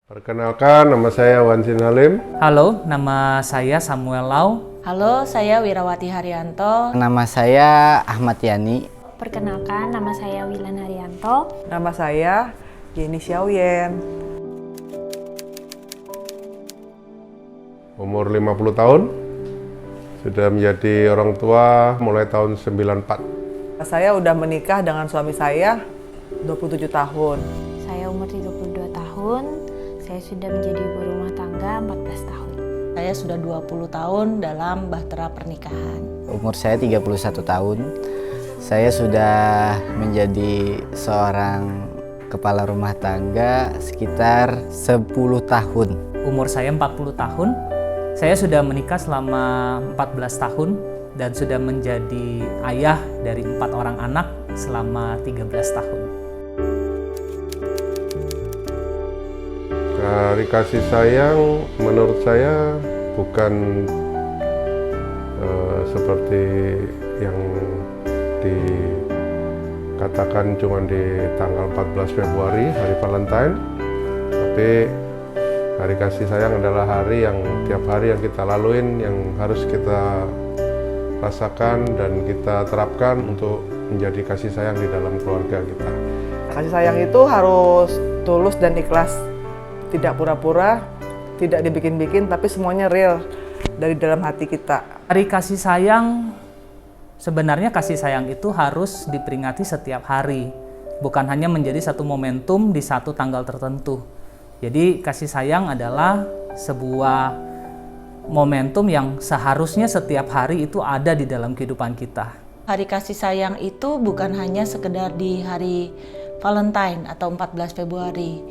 Perkenalkan, nama saya Wan Sin Halim. Halo, nama saya Samuel Lau. Halo, saya Wirawati Haryanto. Nama saya Ahmad Yani. Perkenalkan, nama saya Wilan Haryanto. Nama saya Yeni Xiaoyan. Umur 50 tahun, sudah menjadi orang tua mulai tahun 94. Saya udah menikah dengan suami saya 27 tahun. Saya umur 32 tahun. Saya sudah menjadi ibu rumah tangga 14 tahun. Saya sudah 20 tahun dalam bahtera pernikahan. Umur saya 31 tahun. Saya sudah menjadi seorang kepala rumah tangga sekitar 10 tahun. Umur saya 40 tahun. Saya sudah menikah selama 14 tahun dan sudah menjadi ayah dari 4 orang anak selama 13 tahun. Hari kasih sayang menurut saya bukan seperti yang dikatakan cuma di tanggal 14 Februari, hari Valentine, tapi hari kasih sayang adalah hari yang tiap hari yang kita laluin, yang harus kita rasakan dan kita terapkan untuk menjadi kasih sayang di dalam keluarga kita. Kasih sayang itu harus tulus dan ikhlas. Tidak pura-pura, tidak dibikin-bikin, tapi semuanya real dari dalam hati kita. Hari kasih sayang, sebenarnya kasih sayang itu harus diperingati setiap hari, bukan hanya menjadi satu momentum di satu tanggal tertentu. Jadi kasih sayang adalah sebuah momentum yang seharusnya setiap hari itu ada di dalam kehidupan kita. Hari kasih sayang itu bukan hanya sekedar di hari Valentine atau 14 Februari.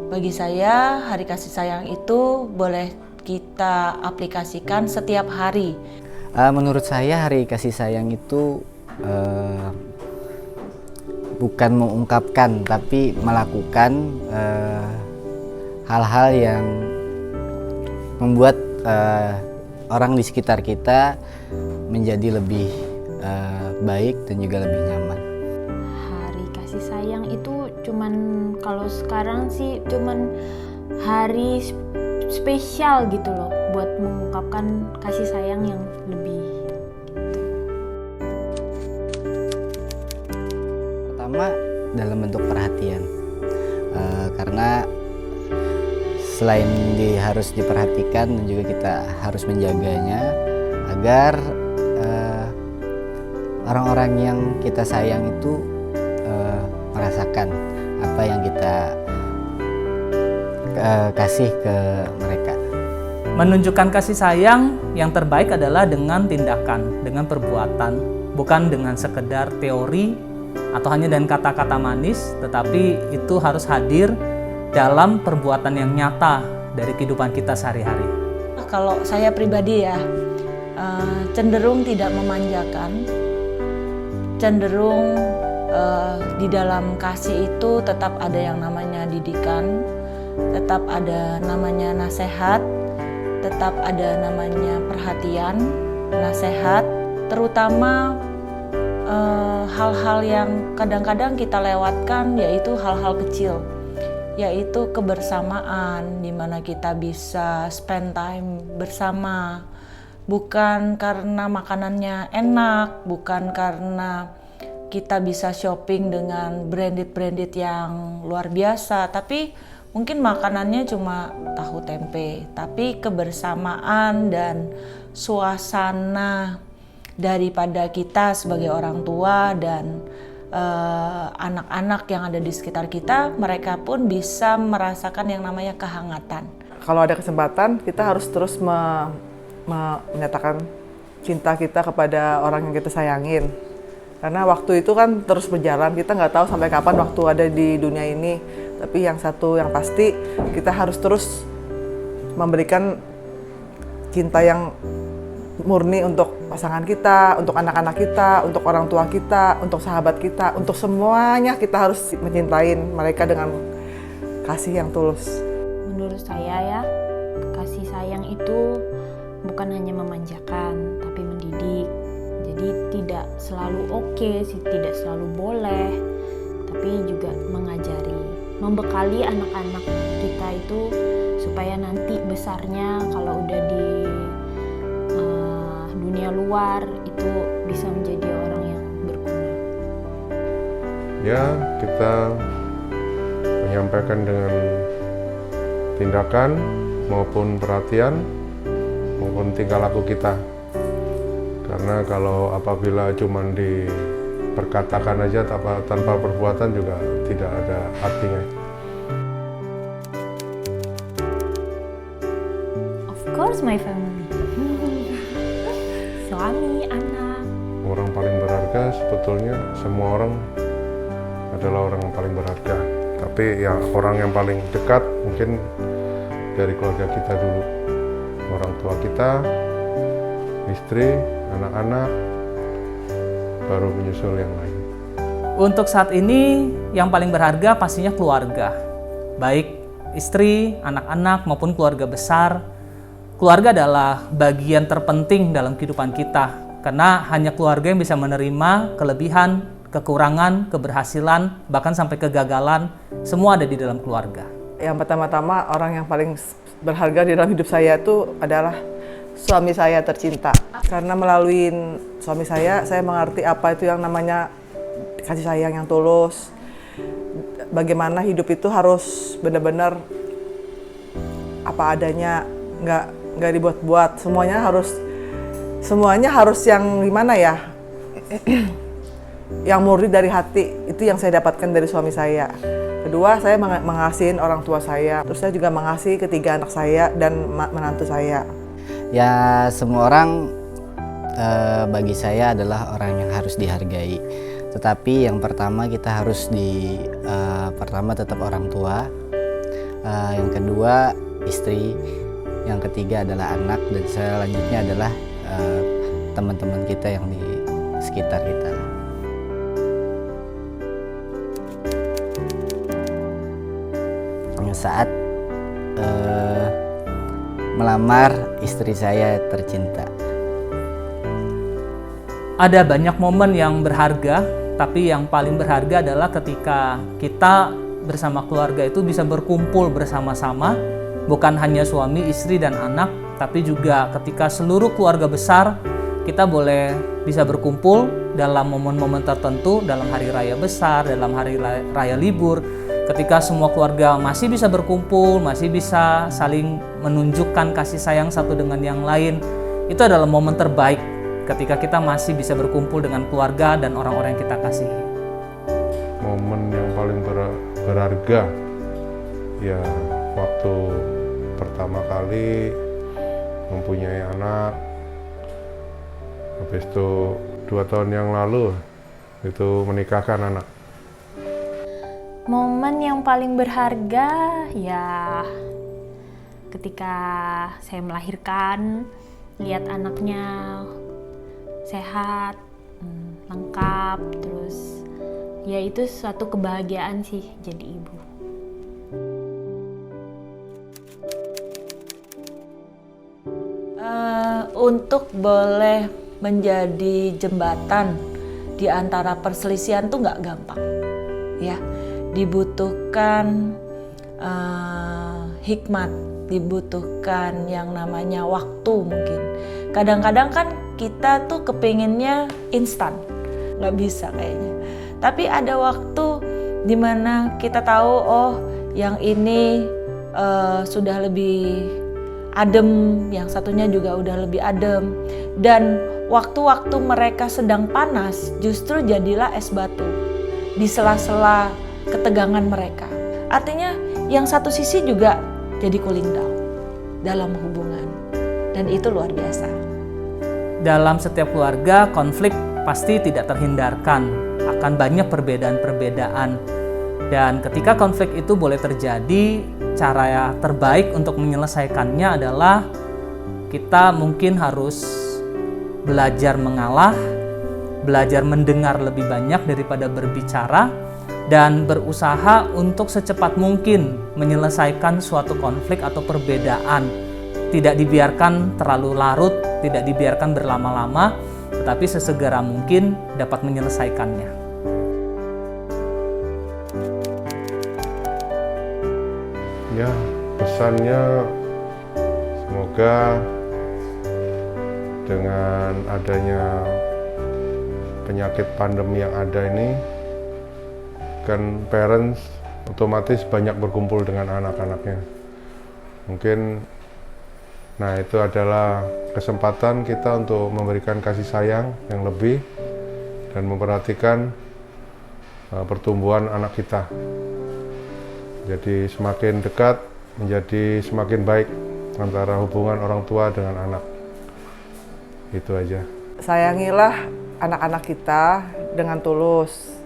Bagi saya, hari kasih sayang itu boleh kita aplikasikan setiap hari. Menurut saya hari kasih sayang itu bukan mengungkapkan, tapi melakukan hal-hal yang membuat orang di sekitar kita menjadi lebih baik dan juga lebih nyaman. Hari kasih sayang itu cuman, kalau sekarang sih cuman hari spesial gitu loh, buat mengungkapkan kasih sayang yang lebih gitu. Pertama dalam bentuk perhatian, karena selain harus diperhatikan dan juga kita harus menjaganya agar orang-orang yang kita sayang itu merasakan apa yang kita kasih ke mereka. Menunjukkan kasih sayang yang terbaik adalah dengan tindakan, dengan perbuatan, bukan dengan sekedar teori atau hanya dengan kata-kata manis, tetapi itu harus hadir dalam perbuatan yang nyata dari kehidupan kita sehari-hari. Kalau saya pribadi ya, cenderung tidak memanjakan, cenderung di dalam kasih itu tetap ada yang namanya didikan, tetap ada namanya nasihat, tetap ada namanya perhatian, nasihat, terutama hal-hal yang kadang-kadang kita lewatkan, yaitu hal-hal kecil, yaitu kebersamaan, di mana kita bisa spend time bersama, bukan karena makanannya enak, bukan karena kita bisa shopping dengan branded yang luar biasa, tapi mungkin makanannya cuma tahu tempe, tapi kebersamaan dan suasana daripada kita sebagai orang tua dan anak-anak yang ada di sekitar kita, mereka pun bisa merasakan yang namanya kehangatan. Kalau ada kesempatan, kita harus terus menyatakan cinta kita kepada orang yang kita sayangin. Karena waktu itu kan terus berjalan, kita nggak tahu sampai kapan waktu ada di dunia ini. Tapi yang satu yang pasti, kita harus terus memberikan cinta yang murni untuk pasangan kita, untuk anak-anak kita, untuk orang tua kita, untuk sahabat kita, untuk semuanya kita harus mencintai mereka dengan kasih yang tulus. Menurut saya ya, kasih sayang itu bukan hanya memanjakan, tapi mendidik. Jadi tidak selalu oke, tidak selalu boleh, tapi juga mengajari, membekali anak-anak kita itu supaya nanti besarnya kalau udah di dunia luar itu bisa menjadi orang yang berguna. Ya, kita menyampaikan dengan tindakan maupun perhatian maupun tingkah laku kita. Karena kalau apabila cuma diperkatakan aja tanpa perbuatan juga tidak ada artinya. Of course my family. Suami, anak. Orang paling berharga sebetulnya semua orang adalah orang yang paling berharga. Tapi ya orang yang paling dekat mungkin dari keluarga kita dulu. Orang tua kita, istri, anak-anak, baru menyusul yang lain. Untuk saat ini yang paling berharga pastinya keluarga. Baik istri, anak-anak maupun keluarga besar. Keluarga adalah bagian terpenting dalam kehidupan kita. Karena hanya keluarga yang bisa menerima kelebihan, kekurangan, keberhasilan, bahkan sampai kegagalan, semua ada di dalam keluarga. Yang pertama-tama orang yang paling berharga di dalam hidup saya itu adalah suami saya tercinta. Karena melalui suami saya mengerti apa itu yang namanya kasih sayang yang tulus. Bagaimana hidup itu harus benar-benar apa adanya, nggak dibuat-buat. Semuanya harus yang gimana ya? Yang murni dari hati. Itu yang saya dapatkan dari suami saya. Kedua, saya mengasihi orang tua saya. Terus saya juga mengasihi ketiga anak saya dan menantu saya. Ya, semua orang bagi saya adalah orang yang harus dihargai. Tetapi yang pertama kita harus pertama tetap orang tua, yang kedua istri, yang ketiga adalah anak, dan selanjutnya adalah teman-teman kita yang di sekitar kita. Saat melamar istri saya tercinta. Ada banyak momen yang berharga, tapi yang paling berharga adalah ketika kita bersama keluarga itu bisa berkumpul bersama-sama, bukan hanya suami, istri, dan anak, tapi juga ketika seluruh keluarga besar kita boleh bisa berkumpul dalam momen-momen tertentu, dalam hari raya besar, dalam hari raya libur. Ketika semua keluarga masih bisa berkumpul, masih bisa saling menunjukkan kasih sayang satu dengan yang lain, itu adalah momen terbaik ketika kita masih bisa berkumpul dengan keluarga dan orang-orang yang kita kasihi. Momen yang paling berharga ya waktu pertama kali mempunyai anak, habis itu 2 tahun yang lalu itu menikahkan anak. Momen yang paling berharga ya ketika saya melahirkan, lihat anaknya sehat, lengkap, terus ya itu suatu kebahagiaan sih jadi ibu. Untuk boleh menjadi jembatan di antara perselisihan tuh nggak gampang, ya. Dibutuhkan hikmat, dibutuhkan yang namanya waktu mungkin. Kadang-kadang kan kita tuh kepinginnya instan, nggak bisa kayaknya. Tapi ada waktu dimana kita tahu, oh yang ini sudah lebih adem, yang satunya juga udah lebih adem. Dan waktu-waktu mereka sedang panas justru jadilah es batu di sela-sela ketegangan mereka. Artinya yang satu sisi juga jadi cooling down dalam hubungan, dan itu luar biasa. Dalam setiap keluarga, konflik pasti tidak terhindarkan, akan banyak perbedaan-perbedaan. Dan ketika konflik itu boleh terjadi, cara terbaik untuk menyelesaikannya adalah kita mungkin harus belajar mengalah, belajar mendengar lebih banyak daripada berbicara, dan berusaha untuk secepat mungkin menyelesaikan suatu konflik atau perbedaan. Tidak dibiarkan terlalu larut, tidak dibiarkan berlama-lama, tetapi sesegera mungkin dapat menyelesaikannya. Ya, pesannya semoga dengan adanya penyakit pandemi yang ada ini, kan parents otomatis banyak berkumpul dengan anak-anaknya. Mungkin, nah itu adalah kesempatan kita untuk memberikan kasih sayang yang lebih dan memperhatikan pertumbuhan anak kita. Jadi semakin dekat, menjadi semakin baik antara hubungan orang tua dengan anak. Itu aja. Sayangilah anak-anak kita dengan tulus.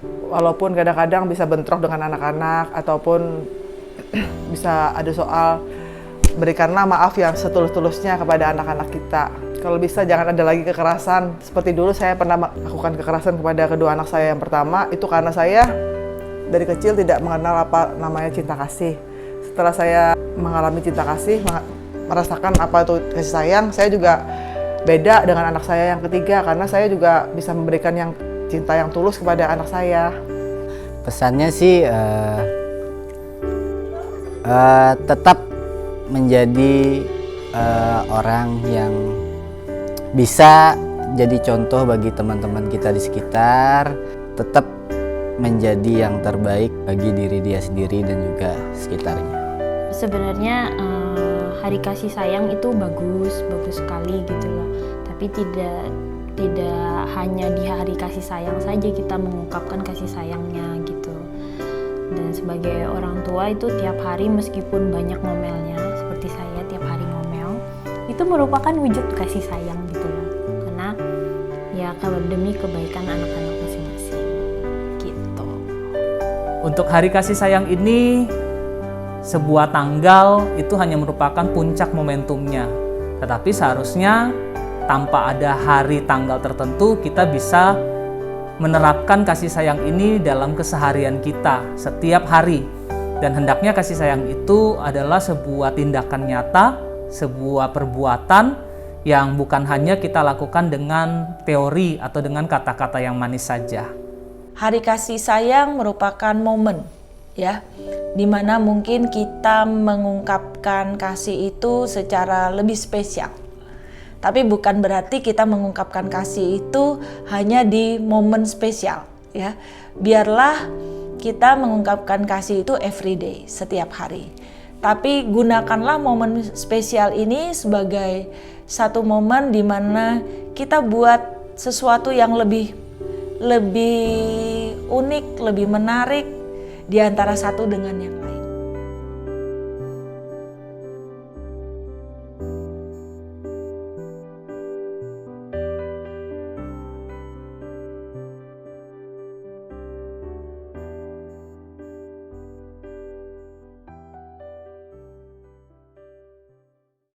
Walaupun kadang-kadang bisa bentrok dengan anak-anak ataupun bisa ada soal, berikanlah maaf yang setulus-tulusnya kepada anak-anak kita. Kalau bisa jangan ada lagi kekerasan. Seperti dulu saya pernah melakukan kekerasan kepada kedua anak saya yang pertama, itu karena saya dari kecil tidak mengenal apa namanya cinta kasih. Setelah saya mengalami cinta kasih, merasakan apa itu kasih sayang, saya juga beda dengan anak saya yang ketiga karena saya juga bisa memberikan yang cinta yang tulus kepada anak saya. Pesannya sih tetap menjadi orang yang bisa jadi contoh bagi teman-teman kita di sekitar, tetap menjadi yang terbaik bagi diri dia sendiri dan juga sekitarnya. Sebenarnya hari kasih sayang itu bagus sekali gitu loh. Tapi tidak hanya di hari kasih sayang saja kita mengungkapkan kasih sayangnya gitu. Dan sebagai orang tua itu tiap hari meskipun banyak ngomelnya, seperti saya tiap hari ngomel, itu merupakan wujud kasih sayang gitu loh. Karena ya demi kebaikan anak-anak masing-masing gitu. Untuk hari kasih sayang ini, sebuah tanggal itu hanya merupakan puncak momentumnya. Tetapi seharusnya tanpa ada hari tanggal tertentu, kita bisa menerapkan kasih sayang ini dalam keseharian kita setiap hari. Dan hendaknya kasih sayang itu adalah sebuah tindakan nyata, sebuah perbuatan yang bukan hanya kita lakukan dengan teori atau dengan kata-kata yang manis saja. Hari kasih sayang merupakan momen, ya, dimana mungkin kita mengungkapkan kasih itu secara lebih spesial. Tapi bukan berarti kita mengungkapkan kasih itu hanya di momen spesial, ya. Biarlah kita mengungkapkan kasih itu everyday, setiap hari. Tapi gunakanlah momen spesial ini sebagai satu momen di mana kita buat sesuatu yang lebih unik, lebih menarik di antara satu dengan yang lain.